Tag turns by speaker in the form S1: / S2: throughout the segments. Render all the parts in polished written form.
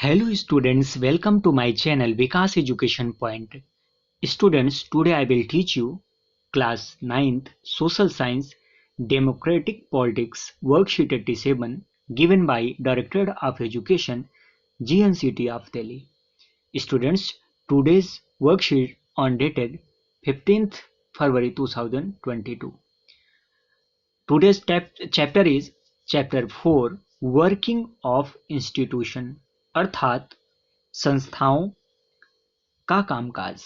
S1: Hello students, welcome to my channel Vikas Education Point. Students, today I will teach you class 9th Social Science Democratic Politics worksheet 87 given by Directorate of Education GNCT of Delhi. Students, today's worksheet on dated 15th February 2022. Today's chapter is chapter 4 working of institution अर्थात संस्थाओं का कामकाज.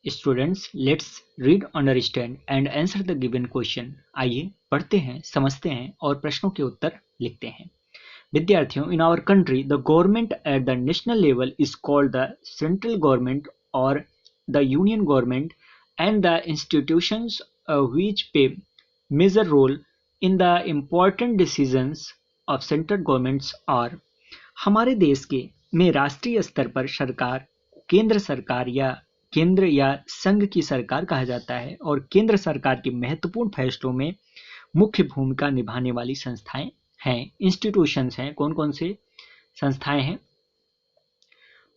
S1: Students, let's read, understand and answer the given question. आइए पढ़ते हैं, समझते हैं और प्रश्नों के उत्तर लिखते हैं. विद्यार्थियों, in our country the government at the national level is called the central government और the union government and the institutions which play major role in the important decisions of central governments are. हमारे देश के में राष्ट्रीय स्तर पर सरकार केंद्र सरकार या केंद्र या संघ की सरकार कहा जाता है और केंद्र सरकार के महत्वपूर्ण फैसलों में मुख्य भूमिका निभाने वाली संस्थाएं हैं, इंस्टीट्यूशंस हैं. कौन कौन से संस्थाएं हैं?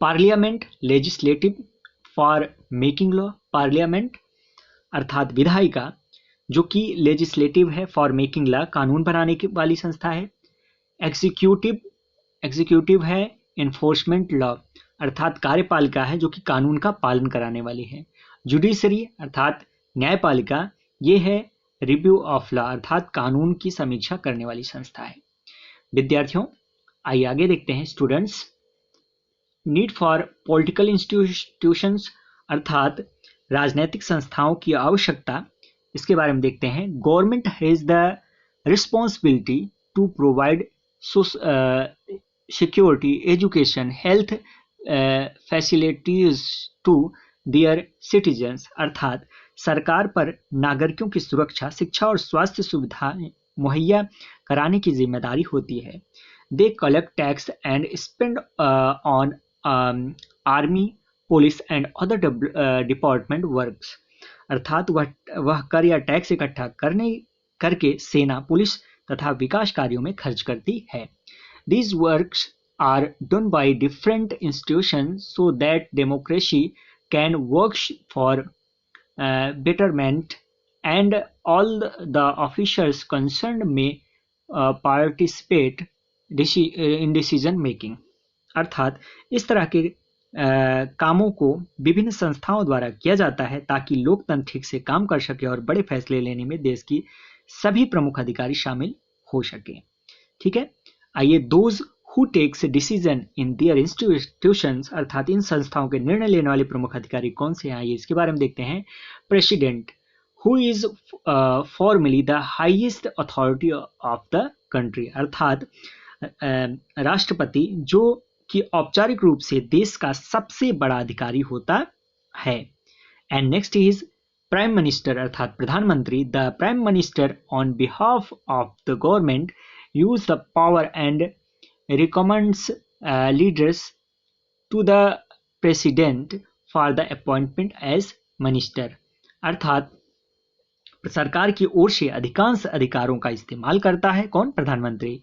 S1: Parliament, legislative for making law. Parliament अर्थात विधायिका, जो कि लेजिस्लेटिव है फॉर मेकिंग लॉ, कानून बनाने की वाली संस्था है. एग्जीक्यूटिव है इन्फोर्समेंट लॉ अर्थात कार्यपालिका है जो कि कानून का पालन कराने वाली है. जुडिशरी अर्थात न्यायपालिका, ये है रिव्यू ऑफ लॉ अर्थात कानून की समीक्षा करने वाली संस्था है. विद्यार्थियों, आइए आगे देखते हैं. Students, need for political institutions अर्थात राजनीतिक संस्थाओं की आवश्यकता, इसके बारे में देखते हैं. Government has the responsibility to provide security, education, health facilities to their citizens अर्थात सरकार पर नागरिकों की सुरक्षा, शिक्षा और स्वास्थ्य सुविधाएं मुहैया कराने की जिम्मेदारी होती है. They collect tax and spend on army, police and other department works अर्थात वह कर या टैक्स इकट्ठा करके सेना, पुलिस तथा विकास कार्यों में खर्च करती है. These works are done by different institutions so that democracy can work for betterment and all the officials concerned may participate in decision making. अर्थात इस तरह के कामों को विभिन्न संस्थाओं द्वारा किया जाता है ताकि लोकतंत्र ठीक से काम कर सके और बड़े फैसले लेने में देश की सभी प्रमुख अधिकारी शामिल हो सके. ठीक है, आइए. Those who takes decision in their institutions अर्थात इन संस्थाओं के निर्णय लेने वाले प्रमुख अधिकारी कौन से हैं, आइए इसके बारे में देखते हैं. President, who is formally the highest authority of the country अर्थात राष्ट्रपति, जो कि औपचारिक रूप से देश का सबसे बड़ा अधिकारी होता है. And next is prime minister अर्थात प्रधानमंत्री. The prime minister on behalf of the government use the power and recommends leaders to the president for the appointment as minister अर्थात सरकार की ओर से अधिकांश अधिकारों का इस्तेमाल करता है. कौन? प्रधानमंत्री.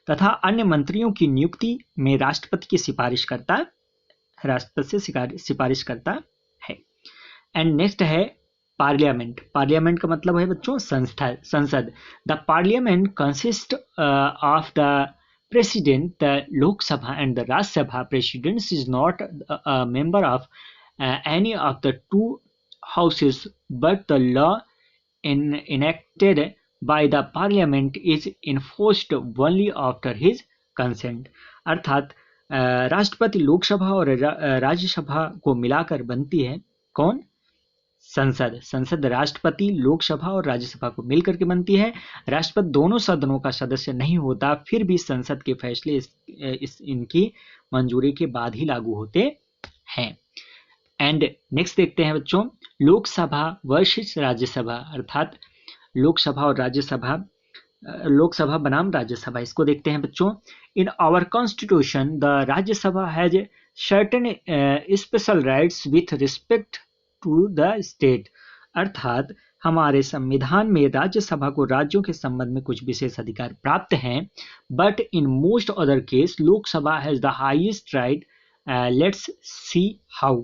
S1: तथा अन्य मंत्रियों की नियुक्ति में राष्ट्रपति की सिफारिश करता है. एंड नेक्स्ट है पार्लियामेंट. पार्लियामेंट का मतलब है बच्चों संसद. The parliament consist of the president, the Lok Sabha and the Rajya Sabha. President is not a member of any of the two houses but the law enacted by the parliament is enforced only after his consent. अर्थात राष्ट्रपति लोकसभा और राज्यसभा को मिलाकर बनती है. कौन? संसद राष्ट्रपति, लोकसभा और राज्यसभा को मिलकर के बनती है. राष्ट्रपति दोनों सदनों का सदस्य नहीं होता, फिर भी संसद के फैसले इनकी मंजूरी के बाद ही लागू होते हैं. एंड नेक्स्ट देखते हैं बच्चों, लोकसभा वर्सेस राज्यसभा अर्थात लोकसभा और राज्यसभा. लोकसभा बनाम राज्यसभा, इसको देखते हैं बच्चों. In our constitution the Rajya Sabha has certain special rights with respect to the state अर्थात हमारे संविधान में राज्यसभा को राज्यों के संबंध में कुछ विशेष अधिकार प्राप्त हैं, but in most other case Lok Sabha has the highest right, let's see how.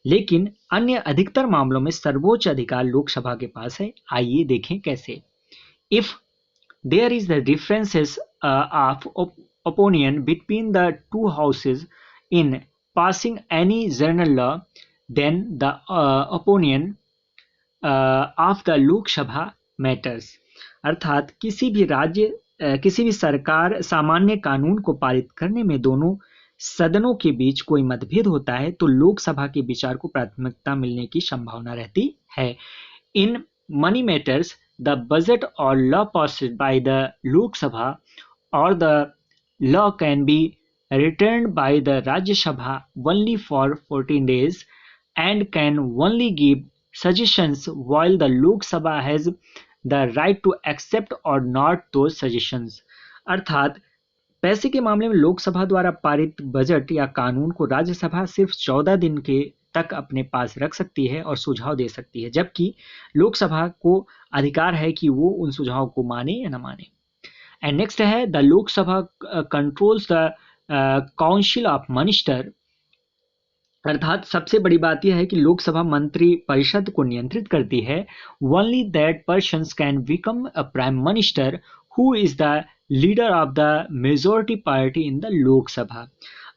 S1: लेकिन अन्य अधिकतर मामलों में सर्वोच्च अधिकार लोकसभा के पास है, आइए देखें कैसे। If there is the differences of opinion between the two houses in passing any general law, then the opinion of the Lok Sabha matters। अर्थात किसी भी सरकार सामान्य कानून को पारित करने में दोनों सदनों के बीच कोई मतभेद होता है तो लोकसभा के विचार को प्राथमिकता मिलने की संभावना रहती है। In money matters, the budget or law passed by the Lok Sabha or the law can be returned by the Rajya Sabha only for 14 days and can only give suggestions while the Lok Sabha has the right to accept or not those suggestions। अर्थात पैसे के मामले में लोकसभा द्वारा पारित budget या कानून को राज्यसभा सिर्फ 14 दिन के तक अपने पास रख सकती है और सुझाव दे सकती है, जबकि लोकसभा को अधिकार है कि वो उन सुझावों को माने या न माने। एंड नेक्स्ट है the Lok Sabha controls the council of minister. अर्थात सबसे बड़ी बात यह है कि लोकसभा मंत्री परिषद को नियंत्रित करती है। Only that persons can become a prime minister who is the leader of the majority party in the Lok Sabha.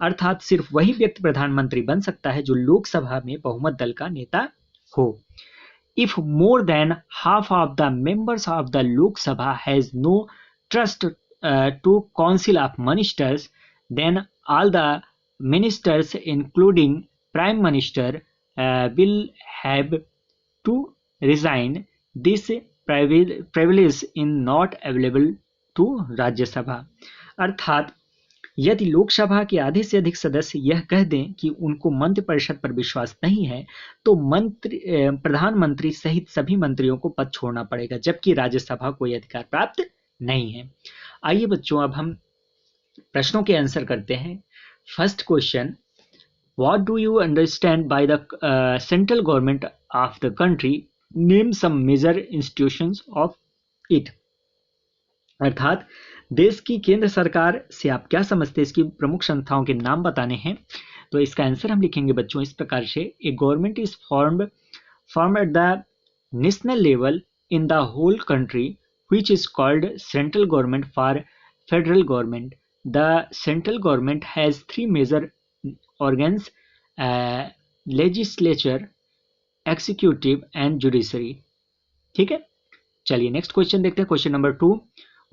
S1: अर्थात सिर्फ वही व्यक्ति प्रधानमंत्री बन सकता है जो लोकसभा में बहुमत दल का नेता हो। If more than half of the members of the Lok Sabha has no trust to council of ministers, then all the ministers including prime minister will have to resign। this privilege is not available to राज्य सभा। अर्थात यदि लोकसभा के आधे से अधिक सदस्य यह कह दें कि उनको मंत्रिपरिषद पर विश्वास नहीं है तो प्रधानमंत्री सहित सभी मंत्रियों को पद छोड़ना पड़ेगा, जबकि राज्यसभा को यह अधिकार प्राप्त नहीं है। आइए बच्चों अब हम प्रश्नों के आंसर करते हैं। First question, what do you understand by the central government of the country? Name some major institutions of it। अर्थात देश की केंद्र सरकार से आप क्या समझते हैं, इसकी प्रमुख संस्थाओं के नाम बताने हैं। तो इसका आंसर हम लिखेंगे बच्चों इस प्रकार से। A government is form at the national level in the whole country which is called central government for federal government। The central government has three major organs, legislature, executive and judiciary। ठीक है, चलिए next question देखते हैं। Question number 2,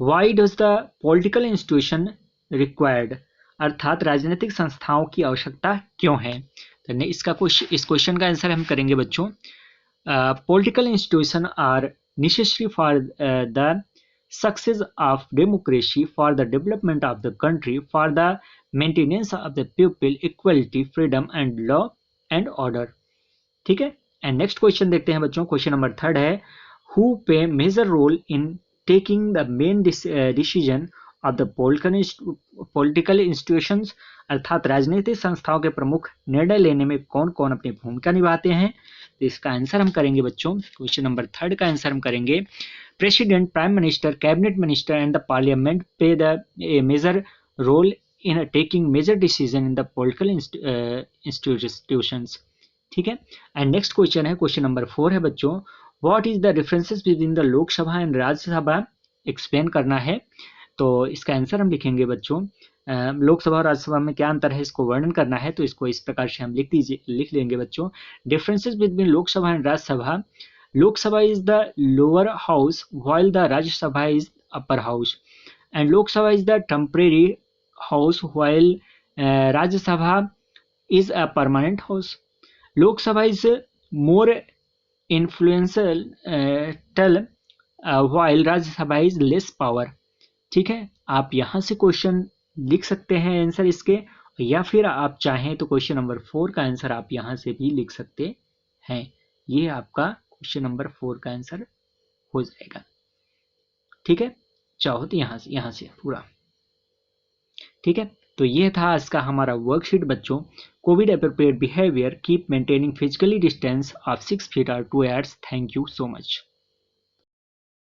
S1: why does the political institution required. अर्थात राजनीतिक संस्थाओं की आवश्यकता क्यों है। तो इस क्वेश्चन का आंसर हम करेंगे बच्चों। Political institution are necessary for the success of democracy, for the development of the country, for the maintenance of the people, equality, freedom and law and order। ठीक है, एंड नेक्स्ट क्वेश्चन देखते हैं बच्चों। Question number 3 है, who play major role in taking the main decision of the political institutions। अर्थात राजनीतिक संस्थाओं के प्रमुख निर्णय लेने में कौन कौन अपनी भूमिका निभाते हैं। तो इसका आंसर हम करेंगे बच्चों, क्वेश्चन नंबर 3 का आंसर हम करेंगे, president, prime minister, cabinet minister and the parliament play the major role in taking major decision in the political institutions. ठीक है, एंड नेक्स्ट क्वेश्चन है, क्वेश्चन नंबर 4 है बच्चों, what is the differences between the Lok Sabha and Rajya Sabha, explain करना है। तो इसका answer हम लिखेंगे बच्चों, लोकसभा और राज्यसभा में क्या अंतर है इसको वर्णन करना है। तो इसको इस प्रकार से हम लिख लेंगे बच्चों। Differences between Lok Sabha and Rajya Sabha, Lok Sabha is the lower house while the Rajya Sabha is upper house, and Lok Sabha is the temporary house while Rajya Sabha is a permanent house. Lok Sabha is more influential while Rajya Sabha is less power. ठीक है, आप यहाँ से क्वेश्चन लिख सकते हैं आंसर इसके, या फिर आप चाहें तो क्वेश्चन नंबर 4 का आंसर आप यहाँ से भी लिख सकते हैं। ये आपका क्वेश्चन नंबर 4 का आंसर हो जाएगा। ठीक है, चाहो तो यहाँ से पूरा। ठीक है, तो ये था आज का हमारा वर्कशीट बच्चों। Covid appropriate behaviour, keep maintaining physically distance of 6 feet और 2 yards। Thank you so much.